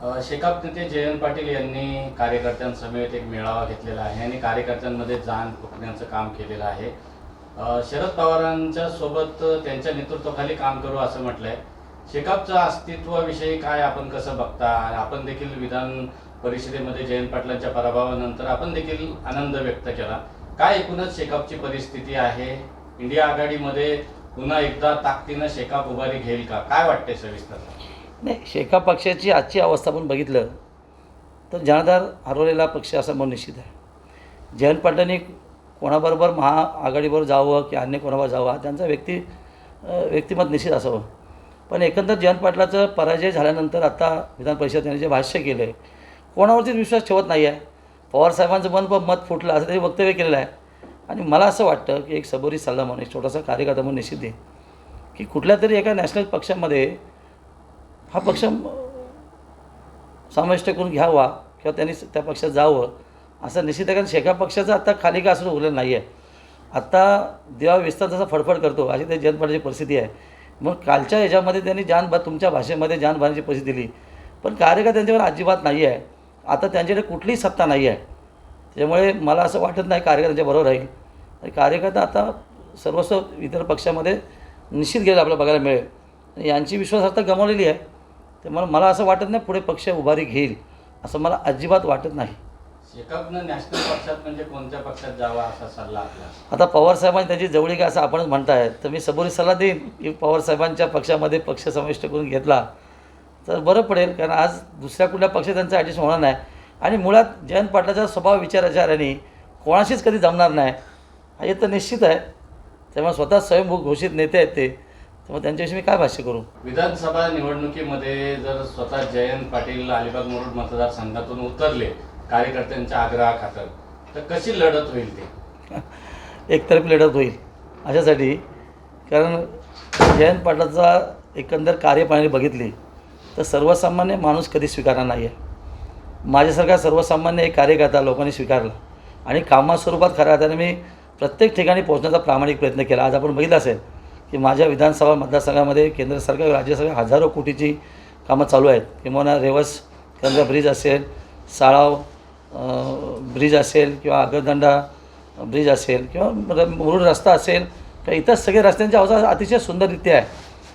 शेकाप नेते जयंत पाटील यांनी कार्यकर्त्यांसमेत एक मेळावा घेतलेला आहे आणि कार्यकर्त्यांमध्ये जाण फुकण्याचं काम केलेलं आहे. शरद पवारांच्या सोबत त्यांच्या नेतृत्वाखाली काम करू असं म्हटलंय. शेकापच्या अस्तित्वाविषयी काय आपण कसं बघता? आपण देखील विधान परिषदेमध्ये जयंत पाटलांच्या पराभवानंतर आपण देखील आनंद व्यक्त केला. काय एकूणच शेकापची परिस्थिती आहे? इंडिया आघाडीमध्ये पुन्हा एकदा ताकदीनं शेकाप उभारी घेईल का? काय वाटते सविस्तर? नाही, शेकाप पक्षाची आजची अवस्था पण बघितलं तर जनाधार हरवलेला पक्ष असं म्हणून निश्चित आहे. जयंत पाटलांनी कोणाबरोबर महाआघाडीबरोबर जावं की अन्य कोणाबरोबर जावं हा त्यांचा व्यक्तिमत निश्चित असावं. पण एकंदर जयंत पाटलाचं पराजय झाल्यानंतर आता विधान परिषद त्यांनी जे भाष्य केलं आहे कोणावरतीच विश्वास ठेवत नाही आहे. पवारसाहेबांचं मत फुटलं असं त्यांनी वक्तव्य केलेलं आहे. आणि मला असं वाटतं की एक सबोरी सल्ला म्हणून एक छोटासा कार्यकर्ता म्हणून निश्चित आहे की कुठल्या तरी एका नॅशनल पक्षामध्ये हा पक्ष समाविष्ट करून घ्यावा किंवा त्यांनी त्या पक्षात जावं असं निश्चित आहे. कारण शेकाप पक्षाचं आत्ता खाली का असं उरलेलं नाही आहे. आत्ता देवा विस्तार जसा फडफड करतो अशी ते जयंत पाटलाची परिस्थिती आहे. मग कालच्या ह्याच्यामध्ये त्यांनी तुमच्या भाषेमध्ये जान भरण्याची परिस्थिती दिली पण कार्यकर्ता त्यांच्यावर अजिबात नाही आहे. आता त्यांच्याकडे कुठलीही सत्ता नाही आहे. त्यामुळे मला असं वाटत नाही कार्यकर्त्यांच्या बरोबर राहील. आणि कार्यकर्ता आता सर्वस्व इतर पक्षामध्ये निश्चित गेलं आपल्याला बघायला मिळेल. यांची विश्वासार्हता गमावलेली आहे. त्यामुळे मला असं वाटत नाही पुढे पक्ष उभारी घेईल असं मला अजिबात वाटत नाही. शेकापनं नॅशनल पक्षात म्हणजे कोणत्या पक्षात जावा असा सल्ला आपला? आता पवारसाहेबांनी त्याची जवळीक आहे असं आपणच म्हणताय तर मी सबोरी सल्ला देईन की पवारसाहेबांच्या पक्षामध्ये पक्ष समाविष्ट करून घेतला तर बरं पडेल. कारण आज दुसऱ्या कुठल्या पक्षात त्यांचं ॲडजस्ट होणार नाही. आणि मुळात जयंत पाटलाचा स्वभाव विचाराचाराने कोणाशीच कधी जमणार नाही हे तर निश्चित आहे. त्यामुळे स्वतः स्वयंभू घोषित नेते आहेत ते. त्यामुळे त्यांच्याविषयी मी काय भाष्य करू? विधानसभा निवडणुकीमध्ये जर स्वतः जयंत पाटील अलिबाग मुरुड मतदारसंघातून उतरले कार्यकर्त्यांच्या आग्रहाखातर तर कशी लढत होईल ते? एकतर्फी लढत होईल अशासाठी. कारण जयंत पाटलाचा एकंदर कार्यप्रणाली बघितली तर सर्वसामान्य माणूस कधी स्वीकारणार नाही आहे. माझ्यासारखा सर्वसामान्य एक कार्यकर्ता लोकांनी स्वीकारला आणि कामास्वरूपात खऱ्या अर्थाने मी प्रत्येक ठिकाणी पोहोचण्याचा प्रामाणिक प्रयत्न केला. आज आपण बघितलं असेल की माझ्या विधानसभा मतदारसंघामध्ये केंद्र सरकार राज्य सरकार हजारो कोटीची कामं चालू आहेत. किंवा रेवस केंद्र ब्रिज असेल, साळाव ब्रिज असेल किंवा आगरदंडा ब्रिज असेल किंवा मुरुड रस्ता असेल किंवा इतर सगळे रस्त्यांची अवस्था अतिशय सुंदररित्या आहे.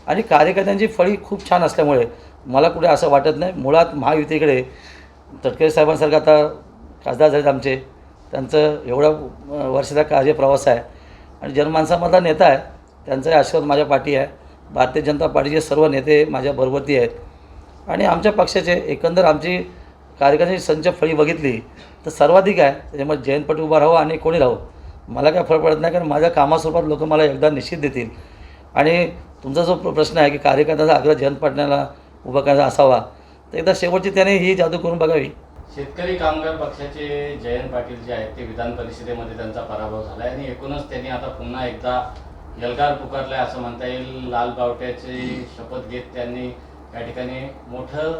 आणि कार्यकर्त्यांची फळी खूप छान असल्यामुळे मला कुठे असं वाटत नाही. मुळात महायुतीकडे तटकरे साहेबांसारखं आता खासदार झालेत आमचे, त्यांचं एवढा वर्षाचा कार्यप्रवास आहे आणि जनमानसामधला नेता आहे. त्यांचाही आशीर्वाद माझ्या पाठी आहे. भारतीय जनता पार्टीचे सर्व नेते माझ्या बरोबरती आहेत. आणि आमच्या पक्षाचे एकंदर आमची कार्यकर्त्यांची संच फळी बघितली तर सर्वाधिक आहे. त्याच्यामुळे जयंत पाटील उभा राहावं आणि कोणी राहावं मला काय फरक पडत नाही. कारण माझ्या कामास्वरूपात लोक मला योगदान निश्चित देतील. आणि तुमचा जो प्रश्न आहे की कार्यकर्त्याचा आग्रह जयंत पाटलांना उभा करायचा असावा तर एकदा शेवटची त्याने ही जादू करून बघावी. शेतकरी कामगार पक्षाचे जयंत पाटील जे आहेत ते विधान परिषदेमध्ये त्यांचा पराभव झाला आहे आणि एकूणच त्यांनी आता पुन्हा एकदा एल्गार पुकारलाय असं म्हणता येईल. लाल बावट्याची शपथ घेत त्यांनी या ठिकाणी मोठं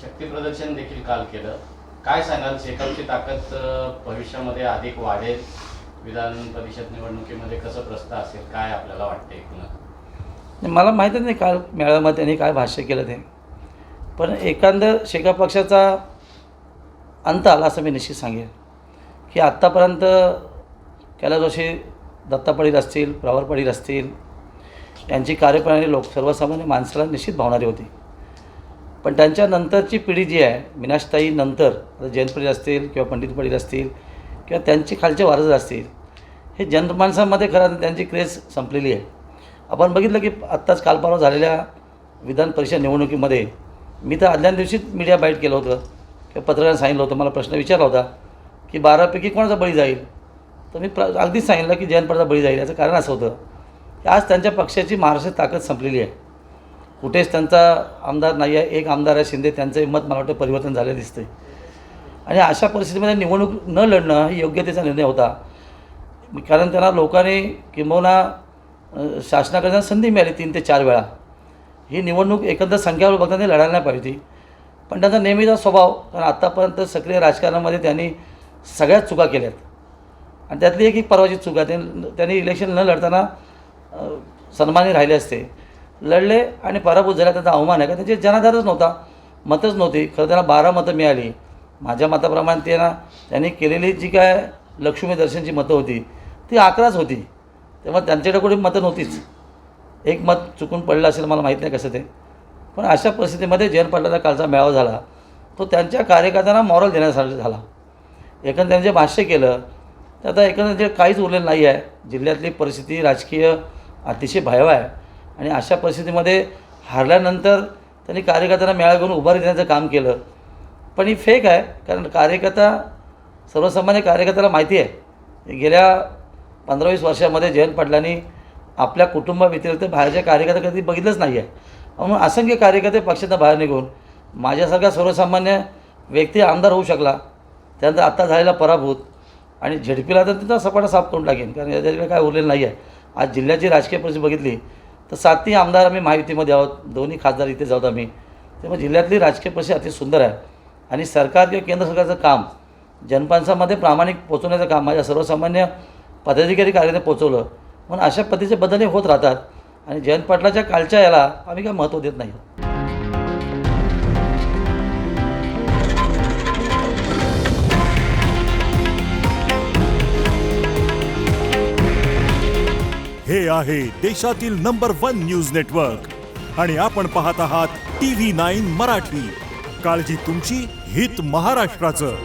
शक्तीप्रदर्शन देखील काल केलं. काय सांगाल, शेकापची ताकद भविष्यामध्ये अधिक वाढेल? विधान परिषद निवडणुकीमध्ये कसं प्रस्ताव असेल, काय आपल्याला वाटते एकूणच? मला माहीतच नाही काल मेळाव्यामध्ये त्यांनी काय भाष्य केलं ते. पण एकंदर शेकाप पक्षाचा अंत आला असं मी निश्चित सांगेन की आत्तापर्यंत कैलास जोशी, दत्ता पाटील असतील, प्रवर पाटील असतील यांची कार्यप्रणाली सर्वसामान्य माणसाला निश्चित भावणारी होती. पण त्यांच्यानंतरची पिढी जी आहे मीनाक्षताई नंतर जयंत पाटील असतील किंवा पंडित पाटील असतील किंवा त्यांची खालचे वारस असतील हे जनमानसामध्ये खरं त्यांची क्रेज संपलेली आहे. आपण बघितलं की आत्ताच काल परवा झालेल्या विधान परिषद निवडणुकीमध्ये मी तर आदल्या दिवशीच मीडिया बाईट केलं होतं किंवा पत्रकारांना सांगितलं होतं. मला प्रश्न विचारला होता की 12पैकी कोणाचा बळी जाईल तर मी अगदीच सांगितलं की जयंत पाटलाचा बळी जाईल. याचं कारण असं होतं की आज त्यांच्या पक्षाची महाराष्ट्रात ताकद संपलेली आहे. कुठेच त्यांचा आमदार नाही आहे. एक आमदार आहे शिंदे, त्यांचंही मत मला वाटतं परिवर्तन झालं दिसतं आहे. आणि अशा परिस्थितीमध्ये निवडणूक न लढणं ही योग्यतेचा निर्णय होता. कारण त्यांना लोकांनी किंबहुना शासनाकडे संधी मिळाली 3 ते 4 वेळा. ही निवडणूक एकंदर संख्यावर बघता त्यांनी लढायला नाही पाहिजे होती. पण त्यांचा नेहमीचा स्वभाव, कारण आत्तापर्यंत सक्रिय राजकारणामध्ये त्यांनी सगळ्याच चुका केल्यात आणि त्यातली एक परवाची चूक आहे. त्यांनी इलेक्शन न लढताना सन्मानी राहिले असते. लढले आणि पराभूत झाला, त्याचा अवमान आहे का त्यांचे जनाधारच नव्हता. मतच नव्हती. खरं त्यांना 12 मतं मिळाली. माझ्या मताप्रमाणे त्यांनी केलेली जी काय लक्ष्मी दर्शनची मतं होती ती 11च होती. तेव्हा त्यांच्याकडे कोणी मतं नव्हतीच. एक मत चुकून पडलं असेल, मला माहीत नाही कसं ते. पण अशा परिस्थितीमध्ये जयंत पाटलांचा कालचा मेळावा झाला तो त्यांच्या कार्यकर्त्यांना मॉरल देण्यासाठी झाला. एकंदर त्यांनी जे भाष्य केलं तर आता एकंदर जे काहीच उरलेलं नाही आहे. जिल्ह्यातली परिस्थिती राजकीय अतिशय भयावह आहे आणि अशा परिस्थितीमध्ये हारल्यानंतर त्यांनी कार्यकर्त्यांना मेळावा घेऊन उभारी देण्याचं काम केलं. पण ही फेक आहे, कारण सर्वसामान्य कार्यकर्त्याला माहिती आहे गेल्या 15-20 वर्षामध्ये जयंत पाटलांनी आपल्या कुटुंबाव्यतिरिक्त बाहेरच्या कार्यकर्ते कधी बघितलंच नाही आहे. म्हणून असंख्य कार्यकर्ते पक्षातून बाहेर निघून माझ्यासारखा सर्वसामान्य व्यक्ती आमदार होऊ शकला. त्यानंतर आत्ता झालेला पराभूत आणि झेडपीला तर तिथं सपाटा साफ करून टाकेन, कारण याच्याकडे काय उरलेलं नाही आहे. आज जिल्ह्याची राजकीय परिस्थिती बघितली तर 7ही आमदार आम्ही महायुतीमध्ये आहोत, 2ही खासदार इथेच आहोत आम्ही. त्यामुळे जिल्ह्यातली राजकीय परिस्थिती अति सुंदर आहे आणि सरकार किंवा केंद्र सरकारचं काम जनमानसामध्ये प्रामाणिक पोचवण्याचं काम माझ्या सर्वसामान्य पदाधिकारी कार्यालयात पोचवलं. म्हणून अशा पद्धतीचे बदल हे होत राहतात आणि जयंत पाटलाच्या कालच्या याला आम्ही काय महत्त्व देत नाही. हे आहे देशातील नंबर 1 न्यूज नेटवर्क आणि आपण पाहत आहात TV9 मराठी. काळजी तुमची, हित महाराष्ट्राचं.